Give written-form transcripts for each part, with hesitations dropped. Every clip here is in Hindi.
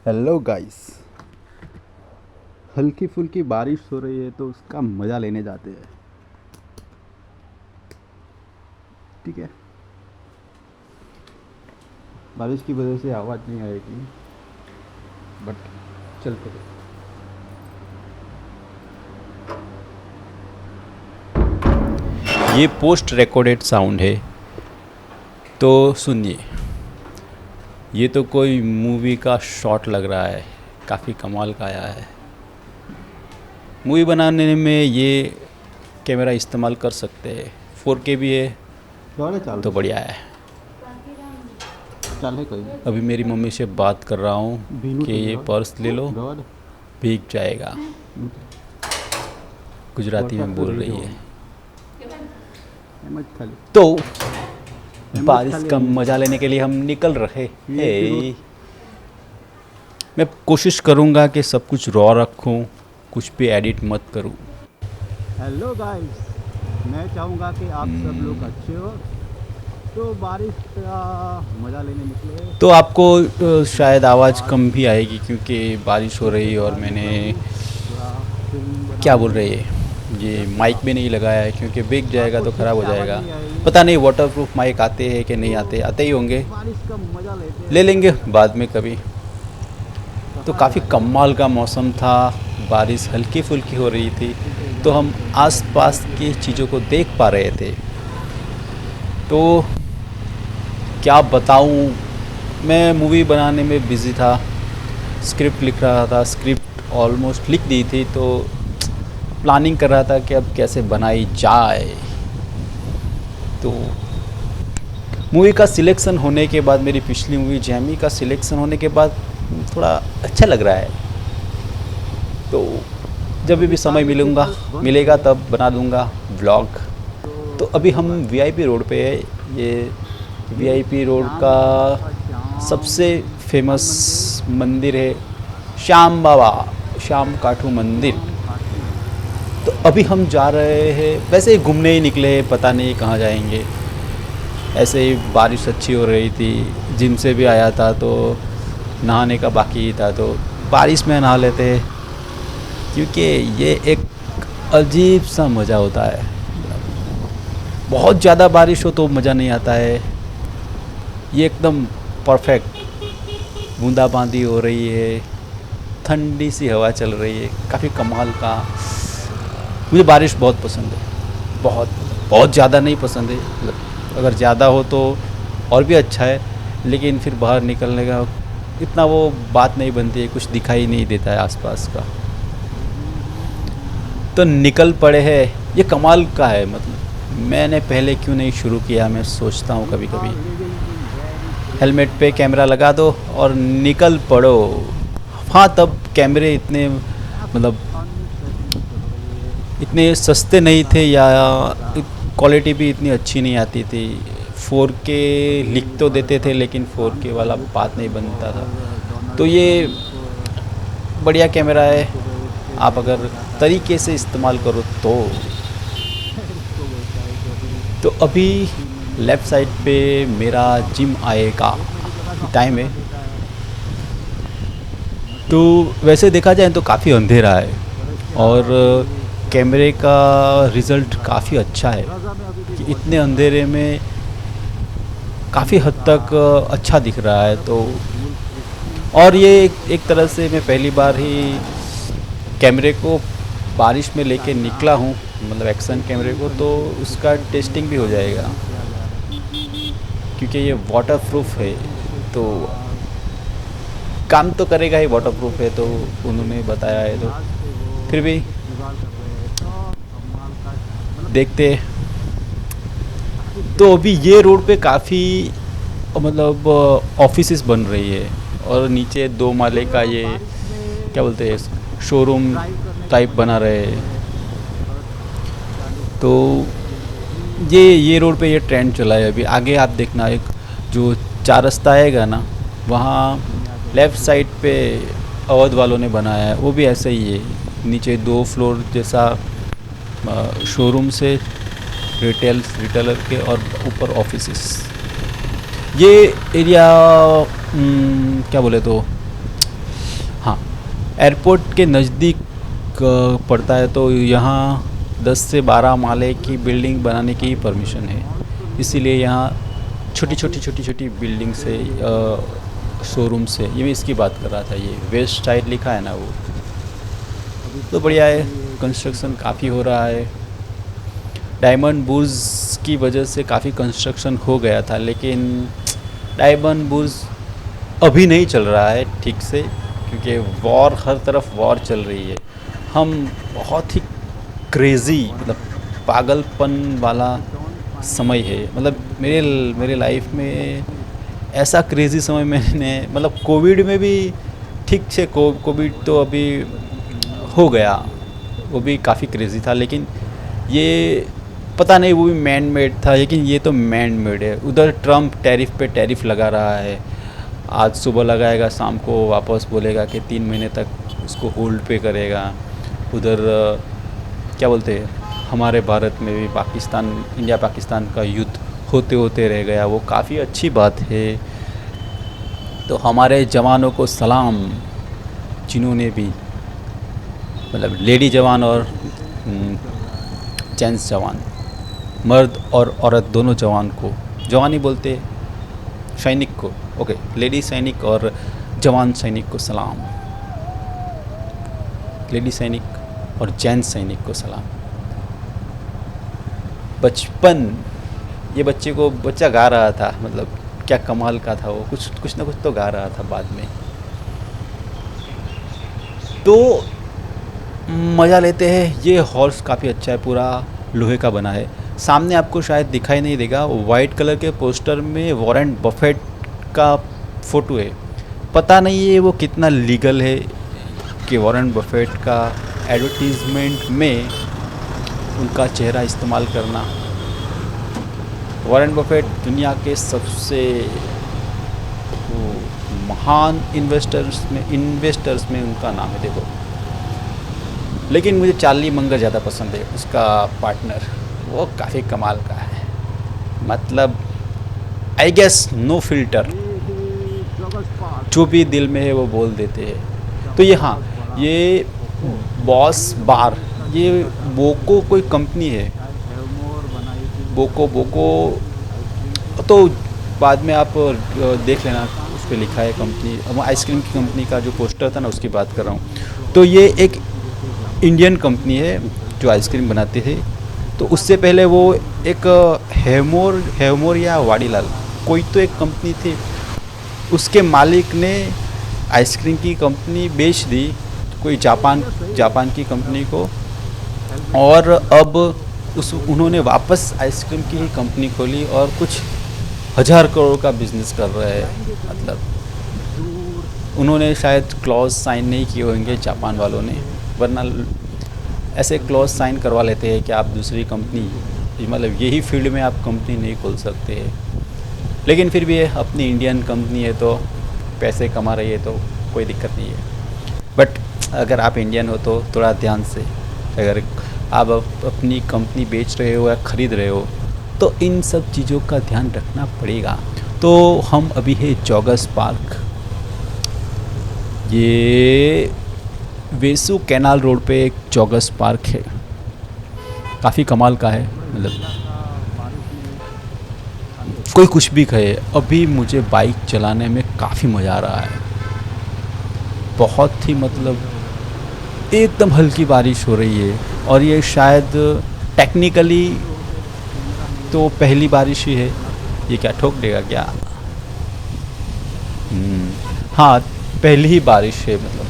Hello guys. हल्की फुल्की बारिश हो रही है तो उसका मज़ा लेने जाते हैं। ठीक है। बारिश की वजह से आवाज़ नहीं आएगी बट चलते हैं। ये पोस्ट रिकॉर्डेड साउंड है तो सुनिए। ये तो कोई मूवी का शॉट लग रहा है, काफ़ी कमाल का आया है। मूवी बनाने में ये कैमरा इस्तेमाल कर सकते हैं। 4K भी है तो बढ़िया है। अभी मेरी मम्मी से बात कर रहा हूँ कि ये पर्स ले लो, भीग जाएगा। गुजराती में बोल रही है। तो बारिश का मज़ा लेने के लिए हम निकल रहे हैं। मैं कोशिश करूँगा कि सब कुछ रॉ रखूँ, कुछ भी एडिट मत करूँ। हेलो गाइस, मैं चाहूँगा कि आप सब लोग अच्छे हो तो बारिश का मज़ा लेने निकले। तो आपको शायद आवाज़ कम भी आएगी क्योंकि बारिश हो रही है और मैंने क्या बोल रहे हैं ये माइक भी नहीं लगाया है क्योंकि भीग जाएगा तो ख़राब हो जाएगा। पता नहीं वाटरप्रूफ माइक आते हैं कि नहीं आते, आते ही होंगे, बारिश का मज़ा लेते ले लेंगे बाद में कभी। तो काफ़ी कमाल का मौसम था, बारिश हल्की फुल्की हो रही थी तो हम आसपास की चीज़ों को देख पा रहे थे। तो क्या बताऊं, मैं मूवी बनाने में बिज़ी था, स्क्रिप्ट लिख रहा था, स्क्रिप्ट ऑलमोस्ट लिख दी थी तो प्लानिंग कर रहा था कि अब कैसे बनाई जाए। तो मूवी का सिलेक्शन होने के बाद, मेरी पिछली मूवी जैमी का सिलेक्शन होने के बाद थोड़ा अच्छा लग रहा है। तो जब भी समय मिलेगा तब बना दूंगा व्लॉग। तो अभी हम वीआईपी रोड पे है। ये वीआईपी रोड का सबसे फेमस मंदिर है श्याम बाबा, श्याम काठू मंदिर। तो अभी हम जा रहे हैं, वैसे ही घूमने ही निकले हैं, पता नहीं कहाँ जाएंगे। ऐसे ही बारिश अच्छी हो रही थी, जिम से भी आया था तो नहाने का बाकी ही था तो बारिश में नहा लेते क्योंकि ये एक अजीब सा मज़ा होता है। बहुत ज़्यादा बारिश हो तो मज़ा नहीं आता है। ये एकदम परफेक्ट, बूंदाबांदी हो रही है, ठंडी सी हवा चल रही है, काफ़ी कमाल का। मुझे बारिश बहुत पसंद है, बहुत बहुत ज़्यादा नहीं पसंद है, मतलब अगर ज़्यादा हो तो और भी अच्छा है, लेकिन फिर बाहर निकलने का इतना वो बात नहीं बनती है, कुछ दिखाई नहीं देता है आसपास का। तो निकल पड़े हैं। ये कमाल का है, मतलब मैंने पहले क्यों नहीं शुरू किया, मैं सोचता हूँ कभी कभी। हेलमेट पे कैमरा लगा दो और निकल पड़ो। हाँ, तब कैमरे इतने मतलब इतने सस्ते नहीं थे या क्वालिटी भी इतनी अच्छी नहीं आती थी। 4K लिख तो देते थे लेकिन 4K वाला बात नहीं बनता था। तो ये बढ़िया कैमरा है, आप अगर तरीके से इस्तेमाल करो तो अभी लेफ़्ट साइड पे मेरा जिम आएगा, टाइम है। तो वैसे देखा जाए तो काफ़ी अंधेरा है और कैमरे का रिज़ल्ट काफ़ी अच्छा है कि इतने अंधेरे में काफ़ी हद तक अच्छा दिख रहा है। तो और ये एक तरह से मैं पहली बार ही कैमरे को बारिश में लेके निकला हूँ, मतलब एक्शन कैमरे को, तो उसका टेस्टिंग भी हो जाएगा क्योंकि ये वाटरप्रूफ है तो काम तो करेगा ही। वाटरप्रूफ है तो उन्होंने बताया है, तो फिर भी देखते। तो अभी ये रोड पे काफ़ी मतलब ऑफिसेस बन रही है और नीचे 2 माले का ये क्या बोलते हैं, शोरूम टाइप बना रहे हैं। तो ये रोड पे ये ट्रेंड चला है अभी। आगे आप देखना, एक जो 4 रास्ता आएगा ना, वहाँ लेफ़्ट साइड पे अवध वालों ने बनाया है, वो भी ऐसे ही है। नीचे 2 फ्लोर जैसा शोरूम से रिटेलर के और ऊपर ऑफिसेस। ये एरिया क्या बोले तो एयरपोर्ट के नज़दीक पड़ता है, तो यहाँ 10 से 12 माले की बिल्डिंग बनाने की परमिशन है। इसीलिए यहाँ छोटी छोटी बिल्डिंग से शोरूम से, ये मैं इसकी बात कर रहा था, ये वेस्ट साइड लिखा है ना वो, तो बढ़िया है। कंस्ट्रक्शन काफ़ी हो रहा है। डायमंड बुर्ज की वजह से काफ़ी कंस्ट्रक्शन हो गया था, लेकिन डायमंड बुर्ज अभी नहीं चल रहा है ठीक से, क्योंकि वॉर, हर तरफ वॉर चल रही है। हम बहुत ही क्रेज़ी, मतलब पागलपन वाला समय है। मतलब मेरे लाइफ में ऐसा क्रेज़ी समय मैंने, मतलब कोविड में भी ठीक से, कोविड तो अभी हो गया, वो भी काफ़ी क्रेज़ी था, लेकिन ये पता नहीं, वो भी मैन मेड था, लेकिन ये तो मैन मेड है। उधर ट्रम्प टैरिफ पे टैरिफ लगा रहा है, आज सुबह लगाएगा, शाम को वापस बोलेगा कि 3 महीने तक उसको होल्ड पे करेगा। उधर क्या बोलते हैं, हमारे भारत में भी पाकिस्तान, इंडिया पाकिस्तान का युद्ध होते होते रह गया, वो काफ़ी अच्छी बात है। तो हमारे जवानों को सलाम, जिन्होंने भी, मतलब लेडी जवान और जेंट्स जवान, मर्द और औरत दोनों जवान को, जवान ही बोलते, सैनिक को, ओके, लेडी सैनिक और जवान सैनिक को सलाम, लेडी सैनिक और जेंट्स सैनिक को सलाम। बचपन, ये बच्चा गा रहा था, मतलब क्या कमाल का था वो, कुछ ना कुछ तो गा रहा था बाद में। तो मज़ा लेते हैं। ये हॉर्स काफ़ी अच्छा है, पूरा लोहे का बना है। सामने आपको शायद दिखाई नहीं देगा, वाइट कलर के पोस्टर में वॉरेन बफेट का फ़ोटो है। पता नहीं है वो कितना लीगल है कि वॉरेन बफेट का एडवर्टीज़मेंट में उनका चेहरा इस्तेमाल करना। वॉरेन बफेट दुनिया के सबसे महान इन्वेस्टर्स में उनका नाम है, देखो। लेकिन मुझे चार्ली मंगर ज़्यादा पसंद है, उसका पार्टनर, वो काफ़ी कमाल का है। मतलब आई गेस नो फिल्टर, जो भी दिल में है वो बोल देते हैं। तो ये, हाँ, ये बॉस बार, ये बोको कोई कंपनी है, बोको तो बाद में आप देख लेना, उस पर लिखा है कंपनी, आइसक्रीम की कंपनी का जो पोस्टर था ना, उसकी बात कर रहा हूँ। तो ये एक इंडियन कंपनी है जो आइसक्रीम बनाते थे। तो उससे पहले वो एक हेवमोर या वाडीलाल, कोई तो एक कंपनी थी, उसके मालिक ने आइसक्रीम की कंपनी बेच दी कोई जापान की कंपनी को, और अब उन्होंने वापस आइसक्रीम की ही कंपनी खोली और कुछ 1000 करोड़ का बिजनेस कर रहे हैं। मतलब उन्होंने शायद क्लॉज साइन नहीं किए होंगे जापान वालों ने, वरना ऐसे क्लॉज साइन करवा लेते हैं कि आप दूसरी कंपनी, मतलब यही फील्ड में आप कंपनी नहीं खोल सकते हैं। लेकिन फिर भी अपनी इंडियन कंपनी है, तो पैसे कमा रही है, तो कोई दिक्कत नहीं है। बट अगर आप इंडियन हो तो थोड़ा ध्यान से, अगर आप अपनी कंपनी बेच रहे हो या ख़रीद रहे हो, तो इन सब चीज़ों का ध्यान रखना पड़ेगा। तो हम अभी है जॉगर्स पार्क, ये वेसु कैनाल रोड पे एक जॉगर्स पार्क है, काफ़ी कमाल का है। मतलब कोई कुछ भी कहे, अभी मुझे बाइक चलाने में काफ़ी मज़ा आ रहा है, बहुत ही, मतलब एकदम हल्की बारिश हो रही है, और ये शायद टेक्निकली तो पहली बारिश ही है। ये क्या ठोक देगा क्या? हाँ, पहली ही बारिश है, मतलब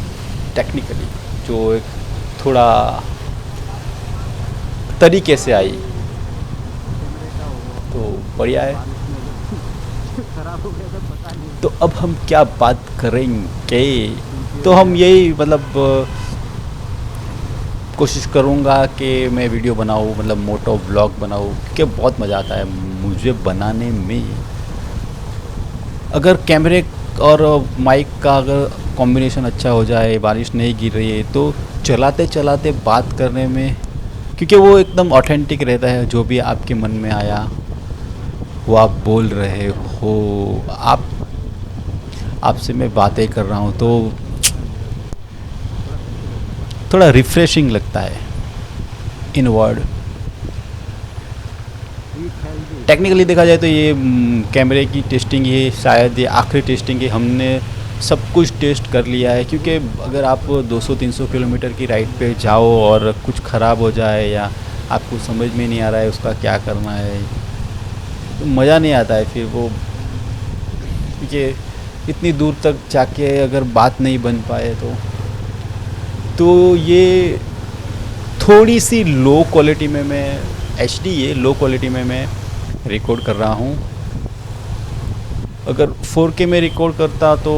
टेक्निकली जो एक थोड़ा तरीके से आई, तो बढ़िया है। तो अब हम क्या बात करेंगे, तो हम यही, मतलब कोशिश करूँगा कि मैं वीडियो बनाऊँ, मतलब मोटो व्लॉग बनाऊँ, क्योंकि बहुत मज़ा आता है मुझे बनाने में। अगर कैमरे और माइक का अगर कॉम्बिनेशन अच्छा हो जाए, बारिश नहीं गिर रही है, तो चलाते चलाते बात करने में, क्योंकि वो एकदम ऑथेंटिक रहता है, जो भी आपके मन में आया वो आप बोल रहे हो। आपसे मैं बातें कर रहा हूँ, तो थोड़ा रिफ्रेशिंग लगता है इन वर्ड। टेक्निकली देखा जाए तो ये कैमरे की टेस्टिंग ये शायद ये आखिरी टेस्टिंग है। हमने सब कुछ टेस्ट कर लिया है, क्योंकि अगर आप 200-300 किलोमीटर की राइड पे जाओ और कुछ ख़राब हो जाए या आपको समझ में नहीं आ रहा है उसका क्या करना है, तो मज़ा नहीं आता है फिर वो, क्योंकि इतनी दूर तक जाके अगर बात नहीं बन पाए तो ये थोड़ी सी लो क्वालिटी में मैं HD ये लो क्वालिटी में मैं रिकॉर्ड कर रहा हूँ। अगर 4K में रिकॉर्ड करता तो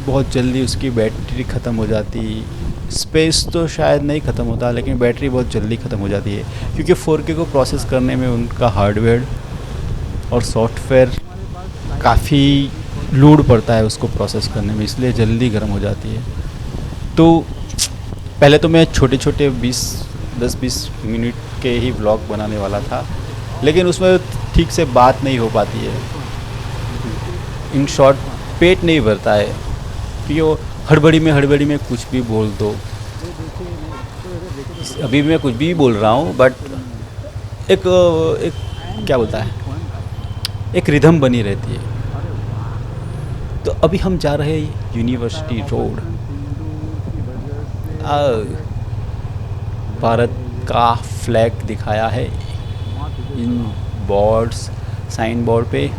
बहुत जल्दी उसकी बैटरी ख़त्म हो जाती। स्पेस तो शायद नहीं ख़त्म होता, लेकिन बैटरी बहुत जल्दी ख़त्म हो जाती है, क्योंकि 4K को प्रोसेस करने में उनका हार्डवेयर और सॉफ्टवेयर काफ़ी लोड पड़ता है उसको प्रोसेस करने में, इसलिए जल्दी गर्म हो जाती है। तो पहले तो मैं छोटे छोटे 10-20 मिनट के ही व्लॉग बनाने वाला था, लेकिन उसमें ठीक से बात नहीं हो पाती है। इन शॉर्ट पेट नहीं भरता है, क्योंकि वो हड़बड़ी में कुछ भी बोल दो। अभी मैं कुछ भी बोल रहा हूँ, बट एक क्या बोलता है, एक रिदम बनी रहती है। तो अभी हम जा रहे हैं यूनिवर्सिटी रोड। भारत का फ्लैग दिखाया है इन बोर्ड्स, साइन बोर्ड पे।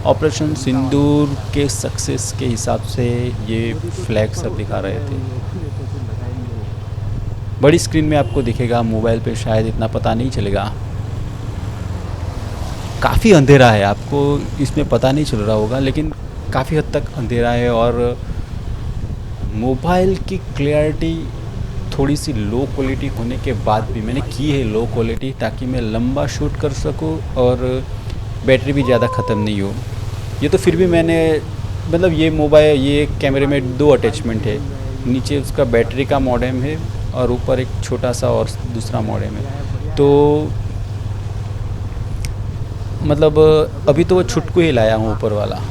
ऑपरेशन सिंदूर के सक्सेस के हिसाब से ये फ्लैग सब दिखा रहे थे। बड़ी स्क्रीन में आपको दिखेगा, मोबाइल पे शायद इतना पता नहीं चलेगा। काफ़ी अंधेरा है, आपको इसमें पता नहीं चल रहा होगा, लेकिन काफ़ी हद तक अंधेरा है। और मोबाइल की क्लैरिटी थोड़ी सी लो क्वालिटी होने के बाद भी मैंने की है लो क्वालिटी, ताकि मैं लंबा शूट कर सकूं और बैटरी भी ज़्यादा ख़त्म नहीं हो। ये तो फिर भी मैंने मतलब ये मोबाइल, ये कैमरे में 2 अटैचमेंट है, नीचे उसका बैटरी का मॉडेम है और ऊपर एक छोटा सा और दूसरा मॉडेम है। तो मतलब अभी तो वो छुटकू ही लाया हूँ ऊपर वाला,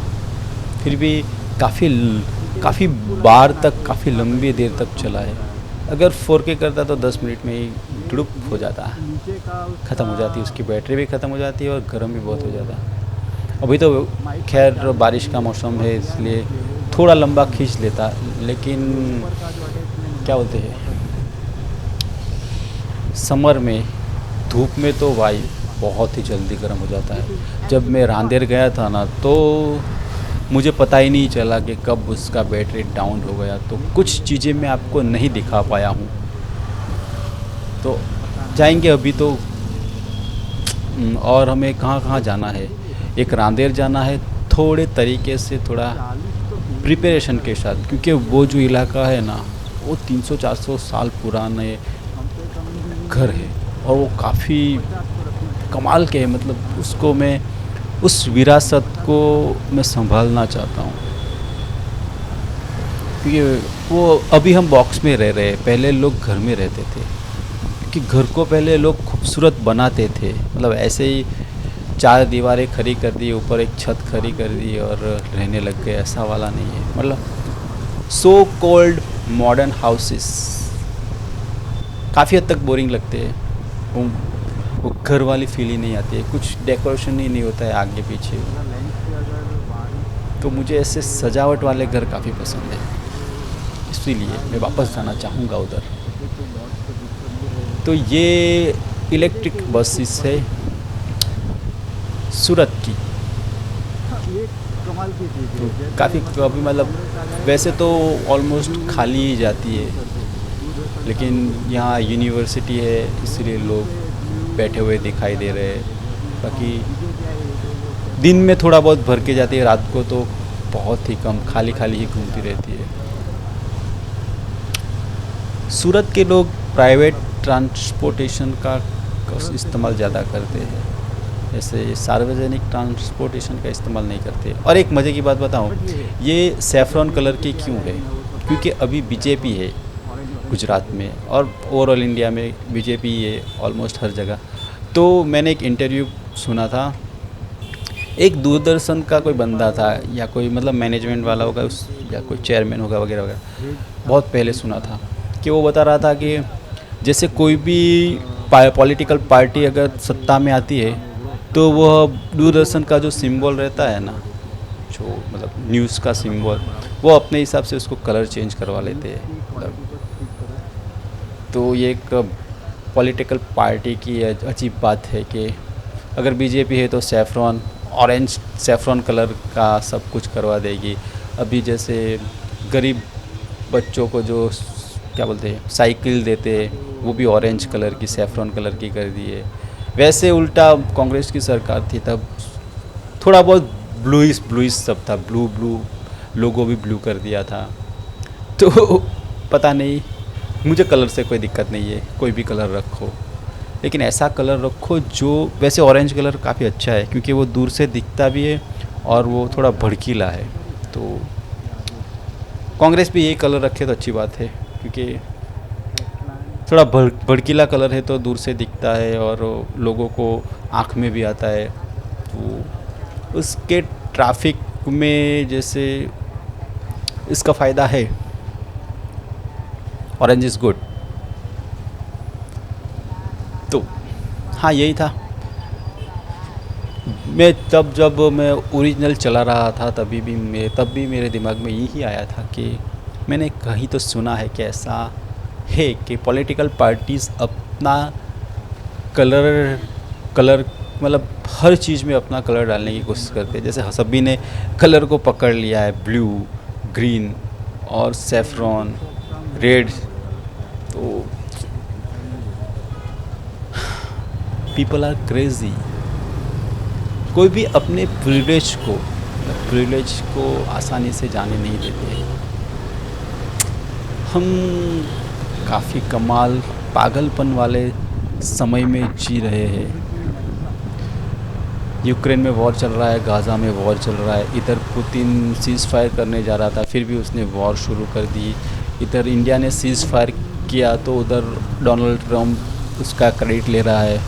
फिर भी काफ़ी बार तक काफ़ी लंबी देर तक चला है। अगर 4K करता तो 10 मिनट में ही डुडुप हो जाता, ख़त्म हो जाती, उसकी बैटरी भी ख़त्म हो जाती है और गर्म भी बहुत हो जाता। अभी तो खैर बारिश का मौसम है, इसलिए थोड़ा लंबा खींच लेता, लेकिन क्या बोलते हैं, समर में धूप में तो भाई बहुत ही जल्दी गर्म हो जाता है। जब मैं रांदेर गया था ना, तो मुझे पता ही नहीं चला कि कब उसका बैटरी डाउन हो गया। तो कुछ चीज़ें मैं आपको नहीं दिखा पाया हूँ। तो जाएंगे अभी तो, और हमें कहाँ जाना है। एक रांदेर जाना है, थोड़े तरीके से थोड़ा प्रिपरेशन के साथ, क्योंकि वो जो इलाका है ना, वो 300-400 साल पुराने घर है और वो काफ़ी कमाल के है। मतलब उसको मैं, उस विरासत को मैं संभालना चाहता हूँ, क्योंकि वो अभी हम बॉक्स में रह रहे हैं, पहले लोग घर में रहते थे, क्योंकि घर को पहले लोग खूबसूरत बनाते थे। मतलब ऐसे ही 4 दीवारें खड़ी कर दी, ऊपर एक छत खड़ी कर दी और रहने लग गए, ऐसा वाला नहीं है। मतलब सो कॉल्ड मॉडर्न हाउसेस काफ़ी हद तक बोरिंग लगते हैं। वो घर वाली फील ही नहीं आती है, कुछ डेकोरेशन ही नहीं होता है आगे पीछे। तो मुझे ऐसे सजावट वाले घर काफ़ी पसंद है, इसीलिए मैं वापस जाना चाहूँगा उधर। तो ये इलेक्ट्रिक बसेस है सूरत की, तो काफ़ी मतलब वैसे तो ऑलमोस्ट खाली ही जाती है, लेकिन यहाँ यूनिवर्सिटी है इसलिए लोग बैठे हुए दिखाई दे रहे हैं। बाकी दिन में थोड़ा बहुत भर के जाती है, रात को तो बहुत ही कम खाली ही घूमती रहती है। सूरत के लोग प्राइवेट ट्रांसपोर्टेशन का इस्तेमाल ज़्यादा करते हैं, ऐसे सार्वजनिक ट्रांसपोर्टेशन का इस्तेमाल नहीं करते। और एक मज़े की बात बताऊं, ये सैफरॉन कलर की क्यों है, क्योंकि अभी बीजेपी है गुजरात में और ओवरऑल इंडिया में बीजेपी है ऑलमोस्ट हर जगह। तो मैंने एक इंटरव्यू सुना था, एक दूरदर्शन का कोई बंदा था या कोई मतलब मैनेजमेंट वाला होगा उस, या कोई चेयरमैन होगा वगैरह वगैरह, बहुत पहले सुना था। कि वो बता रहा था कि जैसे कोई भी पॉलिटिकल पार्टी अगर सत्ता में आती है तो वह दूरदर्शन का जो सिंबल रहता है ना, जो मतलब न्यूज़ का सिंबल, वो अपने हिसाब से उसको कलर चेंज करवा लेते हैं। मतलब तो ये एक पॉलिटिकल पार्टी की अजीब बात है कि अगर बीजेपी है तो सैफ्रॉन, ऑरेंज सैफ्रॉन कलर का सब कुछ करवा देगी। अभी जैसे गरीब बच्चों को जो क्या बोलते हैं साइकिल देते हैं वो भी ऑरेंज कलर की, सैफ्रॉन कलर की कर दी है। वैसे उल्टा कांग्रेस की सरकार थी तब थोड़ा बहुत ब्लूइश ब्लूइश सब था, ब्लू ब्लू, लोगो भी ब्लू कर दिया था। तो पता नहीं, मुझे कलर से कोई दिक्कत नहीं है, कोई भी कलर रखो, लेकिन ऐसा कलर रखो जो, वैसे ऑरेंज कलर काफ़ी अच्छा है क्योंकि वो दूर से दिखता भी है और वो थोड़ा भड़कीला है। तो कांग्रेस भी यही कलर रखे तो अच्छी बात है क्योंकि थोड़ा भड़कीला कलर है तो दूर से दिखता है और लोगों को आँख में भी आता है। तो उसके ट्रैफिक में जैसे इसका फ़ायदा है, ऑरेंज इज़ गुड। तो हाँ, यही था। मैं जब मैं ओरिजिनल चला रहा था तब भी मेरे दिमाग में यही आया था कि मैंने कहीं तो सुना है कि ऐसा है कि पॉलिटिकल पार्टीज़ अपना कलर मतलब हर चीज़ में अपना कलर डालने की कोशिश करते हैं। जैसे सभी ने कलर को पकड़ लिया है, ब्लू, ग्रीन और सैफ्रॉन, रेड। तो पीपल आर क्रेजी। कोई भी अपने प्रिविलेज को आसानी से जाने नहीं देते। हम काफ़ी कमाल पागलपन वाले समय में जी रहे हैं। यूक्रेन में वॉर चल रहा है, गाज़ा में वॉर चल रहा है, इधर पुतिन सीज़ फायर करने जा रहा था फिर भी उसने वॉर शुरू कर दी। इधर इंडिया ने सीज़ फायर किया तो उधर डोनाल्ड ट्रम्प उसका क्रेडिट ले रहा है।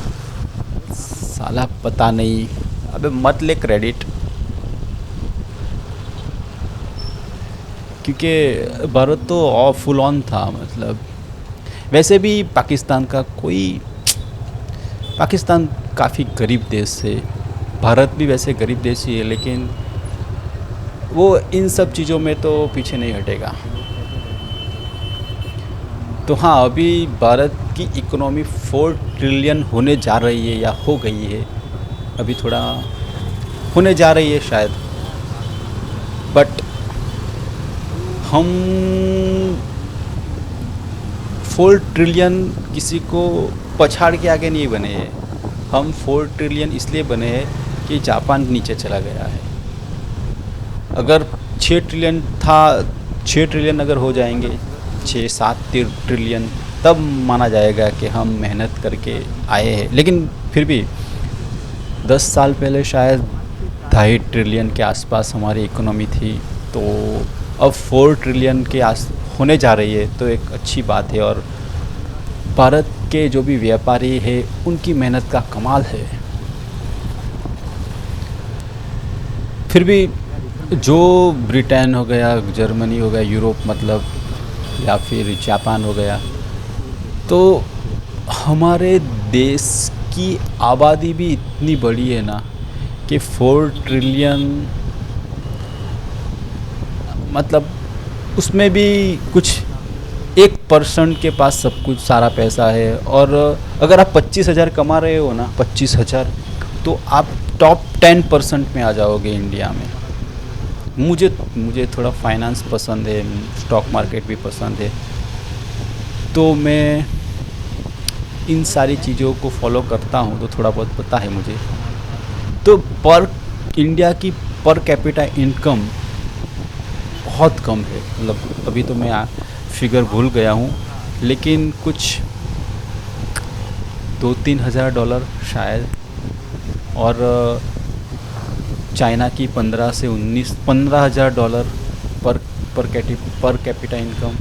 साला पता नहीं, अबे मत ले क्रेडिट, क्योंकि भारत तो फुल ऑन था। मतलब वैसे भी पाकिस्तान काफ़ी गरीब देश है, भारत भी वैसे गरीब देश ही है, लेकिन वो इन सब चीज़ों में तो पीछे नहीं हटेगा। तो हाँ, अभी भारत की इकोनॉमी 4 ट्रिलियन होने जा रही है या हो गई है, अभी थोड़ा होने जा रही है शायद, बट हम 4 ट्रिलियन किसी को पछाड़ के आगे नहीं बने हैं। हम 4 ट्रिलियन इसलिए बने हैं कि जापान नीचे चला गया है। अगर 6 ट्रिलियन था, 6 ट्रिलियन अगर हो जाएंगे, 6-7 ट्रिलियन, तब माना जाएगा कि हम मेहनत करके आए हैं। लेकिन फिर भी 10 साल पहले शायद 2.5 ट्रिलियन के आसपास हमारी इकोनॉमी थी, तो अब 4 ट्रिलियन के होने जा रही है, तो एक अच्छी बात है। और भारत के जो भी व्यापारी हैं उनकी मेहनत का कमाल है। फिर भी जो ब्रिटेन हो गया, जर्मनी हो गया, यूरोप मतलब, या फिर जापान हो गया, तो हमारे देश की आबादी भी इतनी बड़ी है ना कि 4 ट्रिलियन मतलब उसमें भी कुछ 1% के पास सब कुछ सारा पैसा है। और अगर आप 25,000 कमा रहे हो ना, 25,000, तो आप टॉप 10% में आ जाओगे इंडिया में। मुझे थोड़ा फाइनेंस पसंद है, स्टॉक मार्केट भी पसंद है, तो मैं इन सारी चीज़ों को फॉलो करता हूँ, तो थोड़ा बहुत पता है मुझे। तो इंडिया की पर कैपिटा इनकम बहुत कम है। मतलब अभी तो मैं फिगर भूल गया हूँ, लेकिन कुछ 2-3 हज़ार डॉलर शायद, और चाइना की 15,000 डॉलर पर कैपिटा इनकम,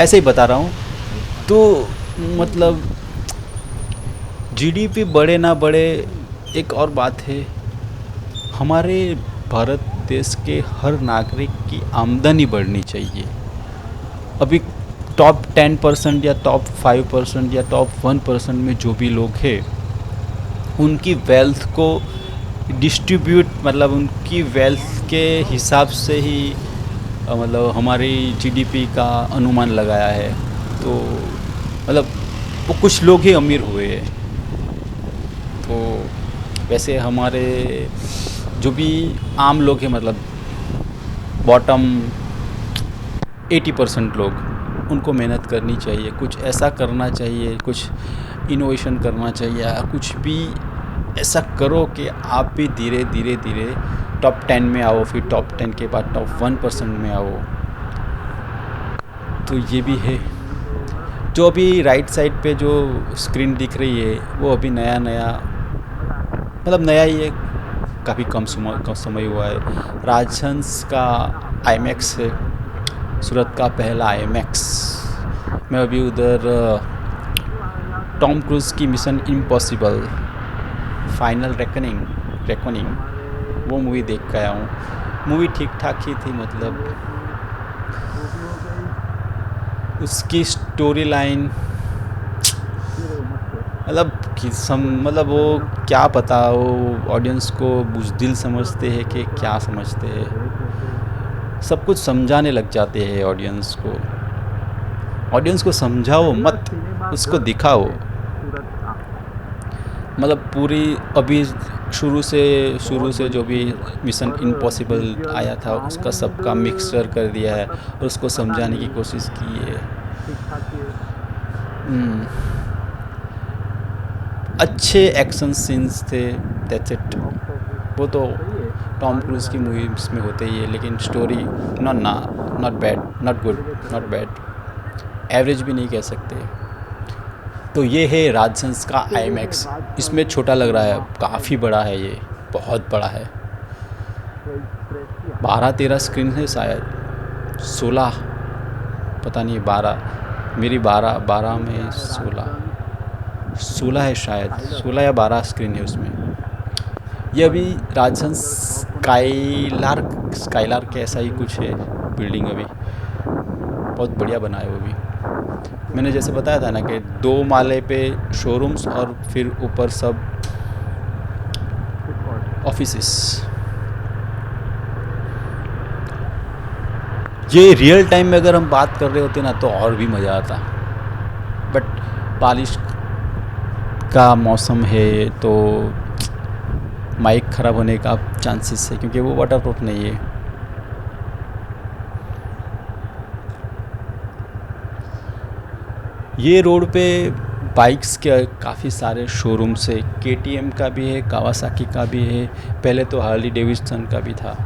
ऐसे ही बता रहा हूँ। तो मतलब जीडीपी बढ़े ना बढ़े एक और बात है, हमारे भारत देश के हर नागरिक की आमदनी बढ़नी चाहिए। अभी टॉप 10% या टॉप 5% या टॉप 1% में जो भी लोग हैं उनकी वेल्थ को डिस्ट्रीब्यूट, मतलब उनकी वेल्थ के हिसाब से ही मतलब हमारी जीडीपी का अनुमान लगाया है। तो मतलब वो कुछ लोग ही अमीर हुए हैं। तो वैसे हमारे जो भी आम लोग हैं, मतलब बॉटम 80% लोग, उनको मेहनत करनी चाहिए, कुछ ऐसा करना चाहिए, कुछ इनोवेशन करना चाहिए, या कुछ भी ऐसा करो कि आप भी धीरे धीरे धीरे टॉप 10 में आओ, फिर टॉप 10 के बाद टॉप 1% में आओ। तो ये भी है। जो अभी राइट साइड पे जो स्क्रीन दिख रही है वो अभी नया मतलब नया ही है, काफ़ी कम समय हुआ है। राजहंस का आईमैक्स है, सूरत का पहला आईमैक्स। मैं अभी उधर टॉम क्रूज़ की मिशन इम्पॉसिबल फाइनल रेकनिंग वो मूवी देख के आया हूँ। मूवी ठीक ठाक ही थी, मतलब उसकी स्टोरी लाइन मतलब वो क्या पता, वो ऑडियंस को बुज़दिल समझते हैं कि क्या समझते हैं, सब कुछ समझाने लग जाते हैं ऑडियंस को समझाओ मत, उसको दिखाओ। मतलब पूरी अभी शुरू से जो भी मिशन इम्पॉसिबल आया था उसका सबका मिक्सचर कर दिया है और उसको समझाने की कोशिश की है। अच्छे एक्शन सीन्स थे, दैट्स इट। वो तो टॉम क्रूज़ की मूवीज़ में होते ही है, लेकिन story not bad, not good, not bad, average भी नहीं कह सकते। तो ये है राजहंस का आईमैक्स। इसमें छोटा लग रहा है, काफ़ी बड़ा है, ये बहुत बड़ा है। 12-13 स्क्रीन है शायद, 16 पता नहीं, 12 मेरी 12 में 16 है शायद, 16 या 12 स्क्रीन है उसमें। ये अभी राजहंस स्काईलार्क ऐसा ही कुछ है बिल्डिंग, अभी बहुत बढ़िया बना है वो भी। मैंने जैसे बताया था ना कि 2 माले पे शोरूम्स और फिर ऊपर सब ऑफिसेस। ये रियल टाइम में अगर हम बात कर रहे होते ना तो और भी मज़ा आता, बट बारिश का मौसम है तो माइक ख़राब होने का चांसेस है, क्योंकि वो वाटरप्रूफ नहीं है। ये रोड पे बाइक्स के काफ़ी सारे शोरूम्स है, KTM का भी है, कावासाकी का भी है, पहले तो हार्ली डेविडसन का भी था।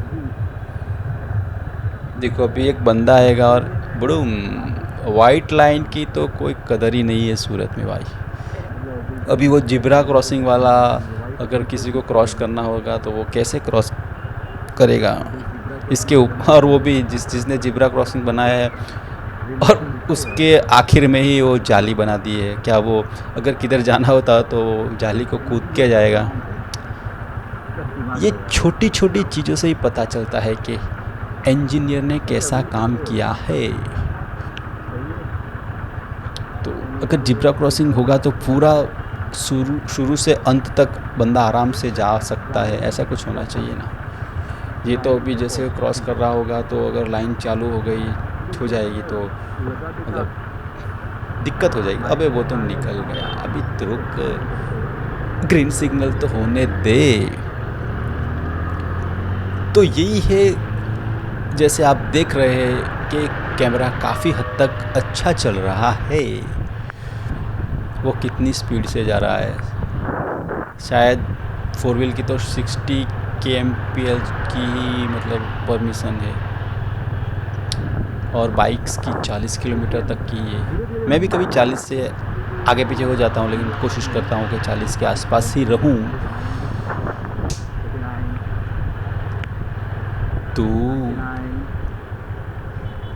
देखो अभी एक बंदा आएगा और बड़ू वाइट लाइन की तो कोई कदर ही नहीं है सूरत में भाई। अभी वो जिब्रा क्रॉसिंग वाला अगर किसी को क्रॉस करना होगा तो वो कैसे क्रॉस करेगा इसके ऊपर, और वो भी जिसने जिब्रा क्रॉसिंग बनाया है और उसके आखिर में ही वो जाली बना दी है। क्या वो अगर किधर जाना होता तो जाली को कूद के जाएगा। ये छोटी छोटी चीज़ों से ही पता चलता है कि इंजीनियर ने कैसा काम किया है। तो अगर जिब्रा क्रॉसिंग होगा तो पूरा शुरू से अंत तक बंदा आराम से जा सकता है, ऐसा कुछ होना चाहिए ना। ये तो अभी जैसे क्रॉस कर रहा होगा तो अगर लाइन चालू हो जाएगी तो मतलब दिक्कत हो जाएगी। अबे वो तो निकल गया, अभी तो रुक, ग्रीन सिग्नल तो होने दे। तो यही है, जैसे आप देख रहे हैं कि कैमरा काफ़ी हद तक अच्छा चल रहा है। वो कितनी स्पीड से जा रहा है, शायद 4 व्हील की तो 60 kmph की ही मतलब परमिशन है और बाइक्स की 40 किलोमीटर तक की है। मैं भी कभी 40 से आगे पीछे हो जाता हूँ, लेकिन कोशिश करता हूँ कि 40 के आसपास ही रहूँ। तो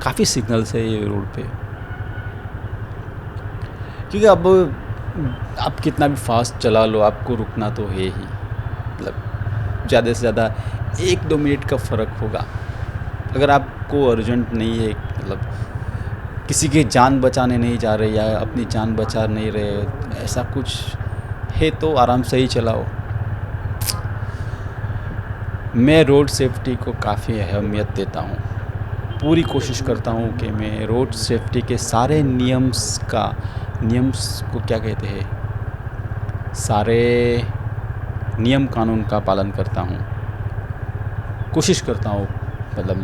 काफ़ी सिग्नल्स है ये रोड पे, क्योंकि अब आप कितना भी फास्ट चला लो आपको रुकना तो है ही। मतलब ज़्यादा से ज़्यादा 1-2 मिनट का फ़र्क होगा। अगर आपको अर्जेंट नहीं है, मतलब किसी की जान बचाने नहीं जा रहे या अपनी जान बचा नहीं रहे, ऐसा कुछ है तो आराम से ही चलाओ। मैं रोड सेफ्टी को काफ़ी अहमियत देता हूँ, पूरी कोशिश करता हूँ कि मैं रोड सेफ्टी के सारे नियम्स को क्या कहते हैं, सारे नियम कानून का पालन करता हूँ, कोशिश करता हूँ। मतलब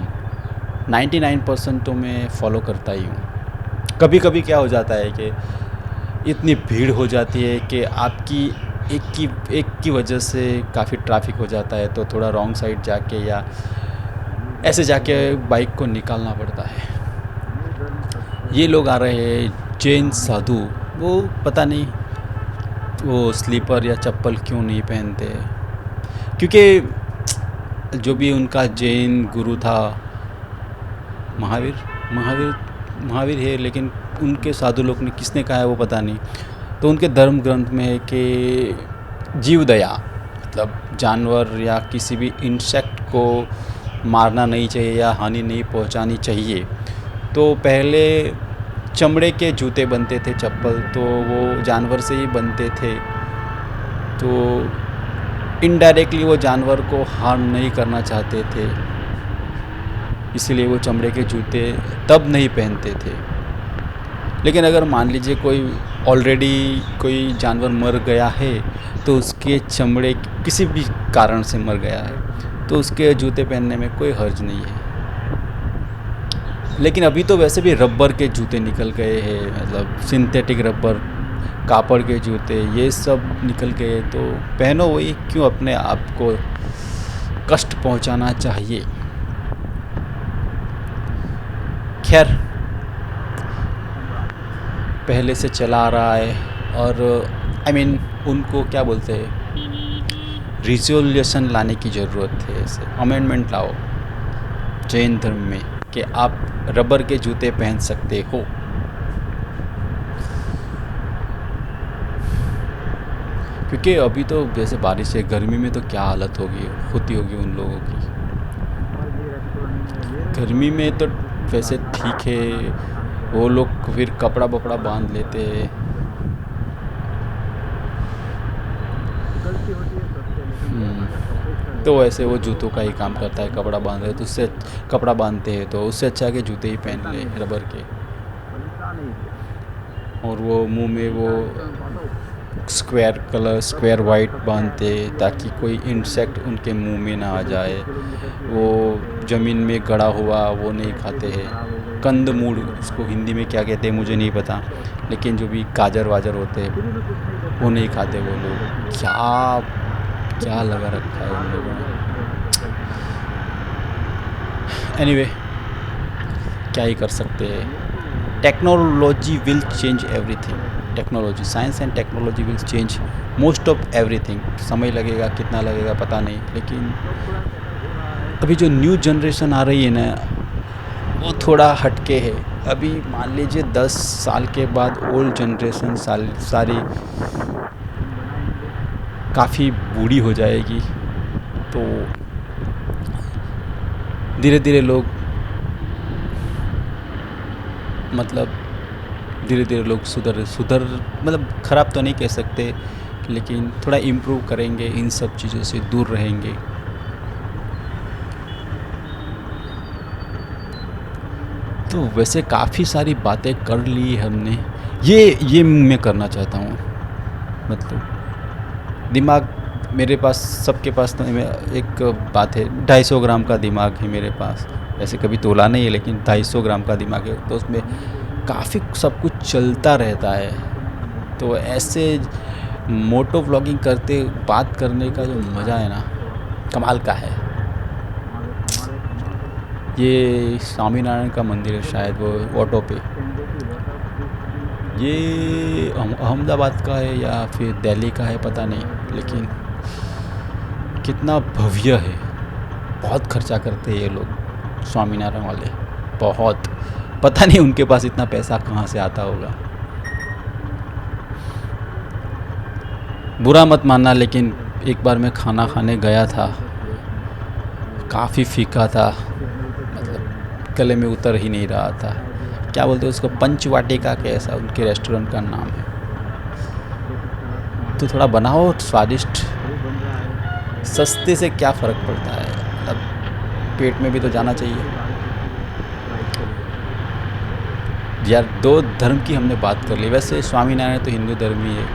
99% तो मैं फॉलो करता ही हूँ। कभी कभी क्या हो जाता है कि इतनी भीड़ हो जाती है कि आपकी एक की वजह से काफ़ी ट्रैफिक हो जाता है, तो थोड़ा रॉन्ग साइड जाके या ऐसे जाके बाइक को निकालना पड़ता है। ये लोग आ रहे हैं जैन साधु, वो पता नहीं वो स्लीपर या चप्पल क्यों नहीं पहनते, क्योंकि जो भी उनका जैन गुरु था महावीर है, लेकिन उनके साधु लोग ने किसने कहा है वो पता नहीं। तो उनके धर्म ग्रंथ में है कि जीव दया, मतलब जानवर या किसी भी इंसेक्ट को मारना नहीं चाहिए या हानि नहीं पहुंचानी चाहिए। तो पहले चमड़े के जूते बनते थे, चप्पल, तो वो जानवर से ही बनते थे, तो इनडायरेक्टली वो जानवर को हार्म नहीं करना चाहते थे, इसलिए वो चमड़े के जूते तब नहीं पहनते थे। लेकिन अगर मान लीजिए ऑलरेडी कोई जानवर मर गया है, तो उसके चमड़े किसी भी कारण से मर गया है, तो उसके जूते पहनने में कोई हर्ज नहीं है। लेकिन अभी तो वैसे भी रबर के जूते निकल गए हैं, मतलब सिंथेटिक रबर, कापड़ के जूते, ये सब निकल गए, तो पहनो वही, क्यों अपने आप को कष्ट पहुंचाना चाहिए। खैर, पहले से चला आ रहा है और उनको क्या बोलते हैं, रिजोल्यूशन लाने की ज़रूरत है। ऐसे अमेंडमेंट लाओ जैन धर्म में कि आप रबर के जूते पहन सकते हो। क्योंकि अभी तो जैसे बारिश है, गर्मी में तो क्या हालत होती होगी उन लोगों की। गर्मी में तो वैसे ठीक है, वो लोग फिर कपड़ा बांध लेते हैं। तो वैसे वो जूतों का ही काम करता है, कपड़ा बांध रहे तो उससे कपड़ा बांधते हैं, तो उससे अच्छा के जूते ही पहन ले रबर के। और वो मुंह में वो स्क्वायर वाइट बांधते ताकि कोई इंसेक्ट उनके मुंह में ना आ जाए। वो ज़मीन में गड़ा हुआ वो नहीं खाते हैं, कंदमूल उसको हिंदी में क्या कहते हैं मुझे नहीं पता, लेकिन जो भी गाजर वाजर होते हैं वो नहीं खाते वो लोग। क्या लगा रखा है उन लोगों ने। एनीवे, क्या ही कर सकते हैं। Technology will change everything. Technology, science and technology will change most of everything. समय लगेगा, कितना लगेगा पता नहीं, लेकिन अभी जो न्यू जनरेशन आ रही है ना, वो थोड़ा हटके है। अभी मान लीजिए 10 साल के बाद ओल्ड जनरेशन सारी काफ़ी बूढ़ी हो जाएगी, तो धीरे धीरे लोग सुधर मतलब ख़राब तो नहीं कह सकते, लेकिन थोड़ा इम्प्रूव करेंगे, इन सब चीज़ों से दूर रहेंगे। तो वैसे काफ़ी सारी बातें कर ली हमने। ये मैं करना चाहता हूँ, मतलब दिमाग मेरे पास, सबके पास तो एक बात है, 250 ग्राम का दिमाग है मेरे पास। ऐसे कभी तोला नहीं है, लेकिन 250 ग्राम का दिमाग है, तो उसमें काफ़ी सब कुछ चलता रहता है। तो ऐसे मोटो व्लॉगिंग करते बात करने का जो मज़ा है ना, कमाल का है। ये स्वामीनारायण का मंदिर है शायद, वो ऑटो पे, ये अहमदाबाद का है या फिर दिल्ली का है पता नहीं, लेकिन कितना भव्य है। बहुत खर्चा करते हैं ये लोग स्वामीनारायण वाले, बहुत। पता नहीं उनके पास इतना पैसा कहाँ से आता होगा। बुरा मत मानना, लेकिन एक बार मैं खाना खाने गया था, काफ़ी फीका था, मतलब गले में उतर ही नहीं रहा था। क्या बोलते हैं उसको, पंचवाटिका के ऐसा उनके रेस्टोरेंट का नाम है। तो थोड़ा बनाओ स्वादिष्ट, वो बन रहा है। सस्ते से क्या फ़र्क पड़ता है, मतलब पेट में भी तो जाना चाहिए यार। दो धर्म की हमने बात कर ली, वैसे स्वामीनारायण तो हिंदू धर्म ही है।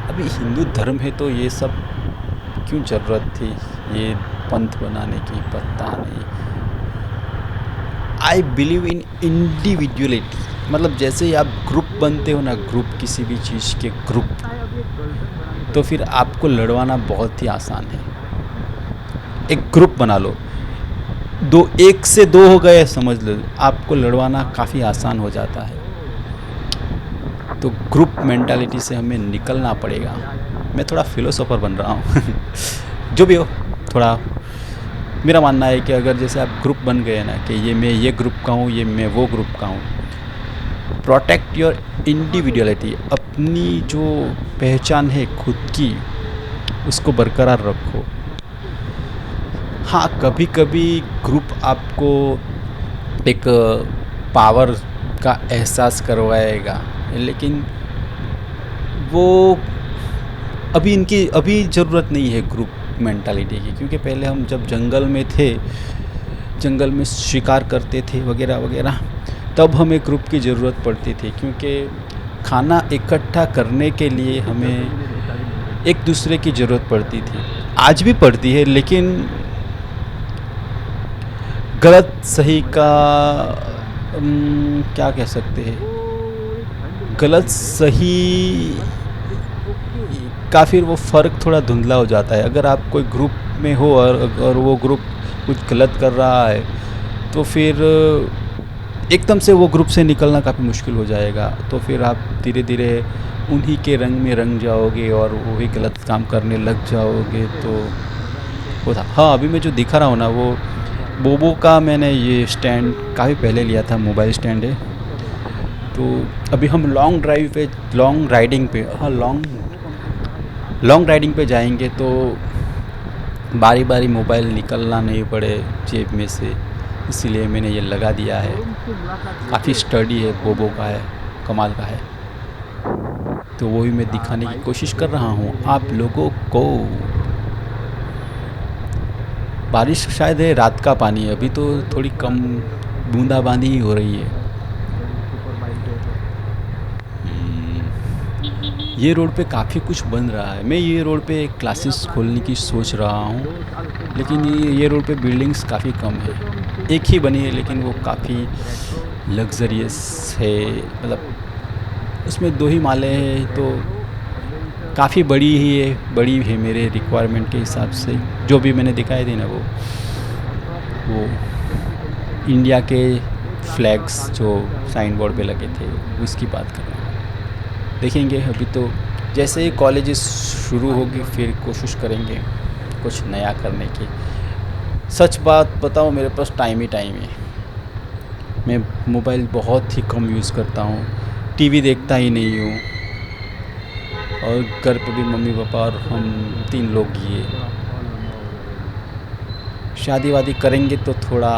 अभी हिंदू धर्म है तो ये सब क्यों ज़रूरत थी ये पंथ बनाने की, पता नहीं। आई बिलीव इन इंडिविजुअलिटी, मतलब जैसे ही आप ग्रुप बनते हो ना, ग्रुप किसी भी चीज़ के ग्रुप, तो फिर आपको लड़वाना बहुत ही आसान है। एक ग्रुप बना लो, दो, एक से दो हो गए समझ लो, आपको लड़वाना काफ़ी आसान हो जाता है। तो ग्रुप मेंटालिटी से हमें निकलना पड़ेगा। मैं थोड़ा फिलोसोफर बन रहा हूँ जो भी हो, थोड़ा मेरा मानना है कि अगर जैसे आप ग्रुप बन गए ना, कि ये मैं ये ग्रुप का हूँ, ये मैं वो ग्रुप का हूँ, प्रोटेक्ट योर इंडिविजुअलिटी, अपनी जो पहचान है खुद की, उसको बरकरार रखो। हाँ, कभी कभी ग्रुप आपको एक पावर का एहसास करवाएगा, लेकिन वो अभी ज़रूरत नहीं है ग्रुप मेंटालिटी की, क्योंकि पहले हम जब जंगल में थे, जंगल में शिकार करते थे वगैरह वगैरह, तब हमें ग्रुप की ज़रूरत पड़ती थी, क्योंकि खाना इकट्ठा करने के लिए हमें एक दूसरे की ज़रूरत पड़ती थी। आज भी पड़ती है, लेकिन गलत सही का क्या कह सकते हैं, गलत सही का फिर वो फ़र्क थोड़ा धुंधला हो जाता है। अगर आप कोई ग्रुप में हो और वो ग्रुप कुछ गलत कर रहा है, तो फिर एकदम से वो ग्रुप से निकलना काफ़ी मुश्किल हो जाएगा। तो फिर आप धीरे धीरे उन्हीं के रंग में रंग जाओगे और वही गलत काम करने लग जाओगे। तो वो था। हाँ, अभी मैं जो दिखा रहा हूँ ना, वो बोबो का मैंने ये स्टैंड काफ़ी पहले लिया था, मोबाइल स्टैंड है। तो अभी हम लॉन्ग राइडिंग पे जाएंगे, तो बारी बारी मोबाइल निकलना नहीं पड़े जेब में से, इसीलिए मैंने ये लगा दिया है। काफ़ी स्टडी है, बोबो का है, कमाल का है। तो वही मैं दिखाने की कोशिश कर रहा हूँ आप लोगों को। बारिश शायद है, रात का पानी है, अभी तो थोड़ी कम बूंदाबांदी ही हो रही है। ये रोड पे काफ़ी कुछ बन रहा है। मैं ये रोड पे क्लासेस खोलने की सोच रहा हूँ, लेकिन ये रोड पे बिल्डिंग्स काफ़ी कम है। एक ही बनी है, लेकिन वो काफ़ी लग्जरियस है, मतलब उसमें 2 ही माले हैं, तो काफ़ी बड़ी है मेरे रिक्वायरमेंट के हिसाब से। जो भी मैंने दिखाई थी ना, वो इंडिया के फ्लैग्स जो साइन बोर्ड पे लगे थे, उसकी बात कर रहा हूँ। देखेंगे, अभी तो जैसे ही कॉलेजेस शुरू होगी फिर कोशिश करेंगे कुछ नया करने की। सच बात बताऊँ, मेरे पास टाइम है। मैं मोबाइल बहुत ही कम यूज़ करता हूँ, टीवी देखता ही नहीं हूँ, और घर पे भी मम्मी पापा और हम 3 लोग ही हैं। शादी वादी करेंगे तो थोड़ा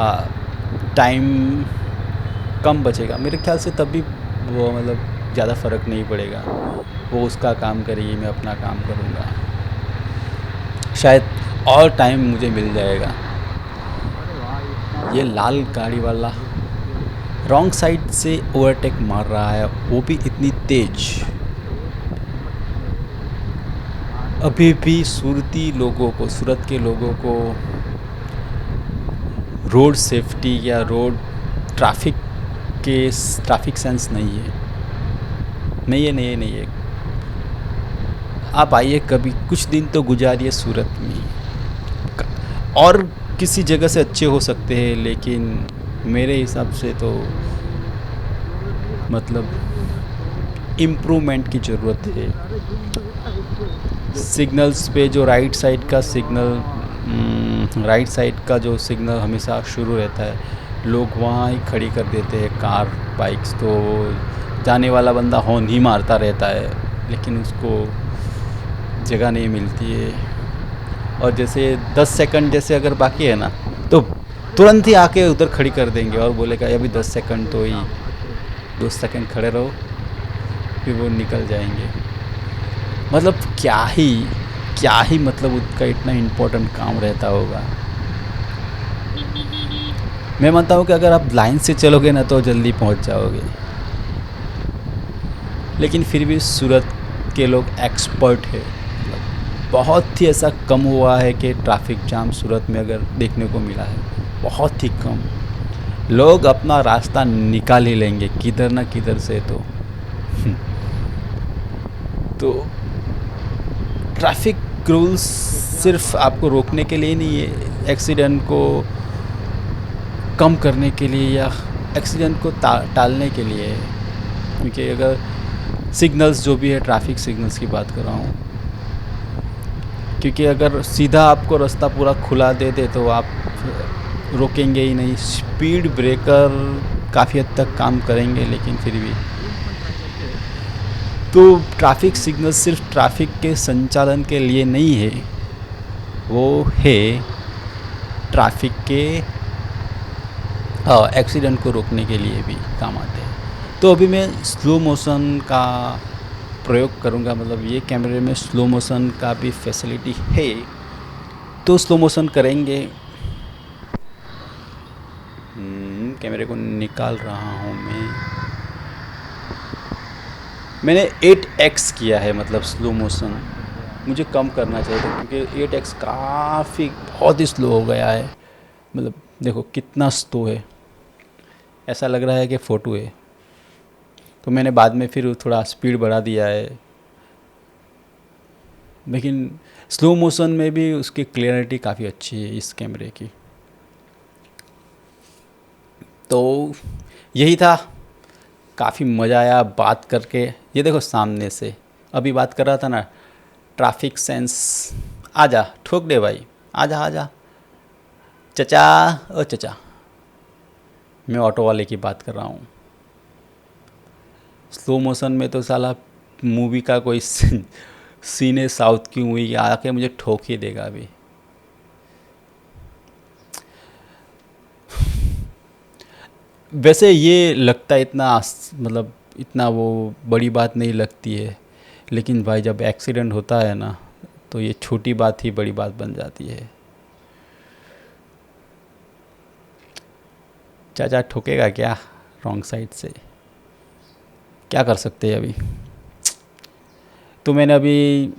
टाइम कम बचेगा मेरे ख्याल से, तब भी वो मतलब ज़्यादा फ़र्क नहीं पड़ेगा। वो उसका काम करेगी, मैं अपना काम करूँगा, शायद और टाइम मुझे मिल जाएगा। ये लाल गाड़ी वाला रॉन्ग साइड से ओवरटेक मार रहा है, वो भी इतनी तेज। अभी भी सूरत के लोगों को रोड सेफ्टी या रोड ट्रैफिक सेंस नहीं है। आप आइए कभी, कुछ दिन तो गुजारिए सूरत में। और किसी जगह से अच्छे हो सकते हैं, लेकिन मेरे हिसाब से तो मतलब इम्प्रूवमेंट की ज़रूरत है। सिग्नल्स पे जो राइट साइड का जो सिग्नल हमेशा शुरू रहता है, लोग वहाँ ही खड़ी कर देते हैं कार बाइक्स, तो जाने वाला बंदा हॉर्न ही मारता रहता है, लेकिन उसको जगह नहीं मिलती है। और जैसे 10 सेकंड जैसे अगर बाकी है ना, तो तुरंत ही आके उधर खड़ी कर देंगे और बोलेगा अभी 10 सेकंड तो ही, 2 सेकंड खड़े रहो, फिर वो निकल जाएंगे। मतलब क्या ही मतलब उसका इतना इम्पोर्टेंट काम रहता होगा। मैं मानता हूँ कि अगर आप लाइन से चलोगे ना तो जल्दी पहुँच जाओगे, लेकिन फिर भी सूरत के लोग एक्सपर्ट है। मतलब बहुत ही ऐसा कम हुआ है कि ट्रैफिक जाम सूरत में अगर देखने को मिला है, बहुत ही कम। लोग अपना रास्ता निकाल ही लेंगे किधर ना किधर से। तो ट्रैफिक रूल्स सिर्फ आपको रोकने के लिए नहीं है, एक्सीडेंट को कम करने के लिए या एक्सीडेंट को टालने के लिए है। क्योंकि अगर सिग्नल्स जो भी है, ट्रैफिक सिग्नल्स की बात कर रहा हूँ, क्योंकि अगर सीधा आपको रास्ता पूरा खुला दे दे तो आप रोकेंगे ही नहीं। स्पीड ब्रेकर काफ़ी हद तक काम करेंगे, लेकिन फिर भी तो ट्रैफिक सिग्नल सिर्फ ट्रैफिक के संचालन के लिए नहीं है, वो है ट्रैफिक के एक्सीडेंट को रोकने के लिए भी काम आते हैं। तो अभी मैं स्लो मोशन का प्रयोग करूँगा, मतलब ये कैमरे में स्लो मोशन का भी फैसिलिटी है, तो स्लो मोशन करेंगे। कैमरे को निकाल रहा हूँ मैंने 8x किया है, मतलब स्लो मोशन मुझे कम करना चाहिए था, क्योंकि 8x काफ़ी बहुत ही स्लो हो गया है। मतलब देखो कितना स्लो है, ऐसा लग रहा है कि फ़ोटो है। तो मैंने बाद में फिर थोड़ा स्पीड बढ़ा दिया है, लेकिन स्लो मोशन में भी उसकी क्लियरिटी काफ़ी अच्छी है इस कैमरे की। तो यही था, काफ़ी मज़ा आया बात करके। ये देखो सामने से अभी बात कर रहा था ना, ट्रैफिक सेंस। आजा ठोक दे भाई, आजा आजा चचा, ओ चचा। मैं ऑटो वाले की बात कर रहा हूँ। स्लो मोशन में तो साला मूवी का कोई सीन है, साउथ की मूवी, आके मुझे ठोक ही देगा अभी। वैसे ये लगता है इतना मतलब इतना वो बड़ी बात नहीं लगती है, लेकिन भाई जब एक्सीडेंट होता है ना तो ये छोटी बात ही बड़ी बात बन जाती है। चाचा ठोकेगा क्या रॉन्ग साइड से, क्या कर सकते हैं अभी। तो मैंने अभी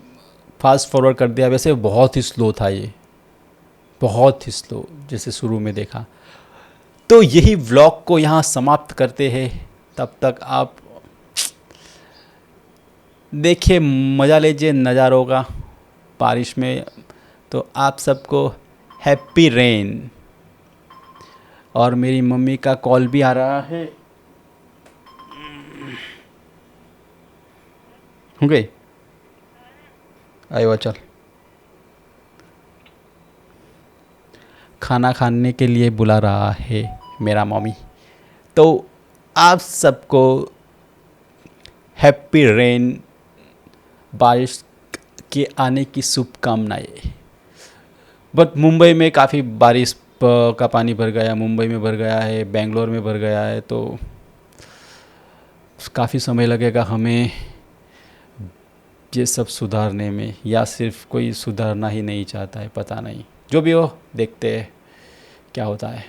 फास्ट फॉरवर्ड कर दिया। वैसे बहुत ही स्लो था ये, बहुत ही स्लो, जैसे शुरू में देखा। तो यही व्लॉग को यहाँ समाप्त करते हैं। तब तक आप देखिए, मज़ा लीजिए नज़ारों का बारिश में। तो आप सबको हैप्पी रेन। और मेरी मम्मी का कॉल भी आ रहा है। हो गई, आयो चल, खाना खाने के लिए बुला रहा है मेरा मम्मी। तो आप सबको हैप्पी रेन, बारिश के आने की शुभकामनाएं। बट मुंबई में काफ़ी बारिश का पानी भर गया, मुंबई में भर गया है, बेंगलोर में भर गया है। तो काफ़ी समय लगेगा हमें ये सब सुधारने में, या सिर्फ कोई सुधारना ही नहीं चाहता है, पता नहीं। जो भी हो, देखते हैं क्या होता है।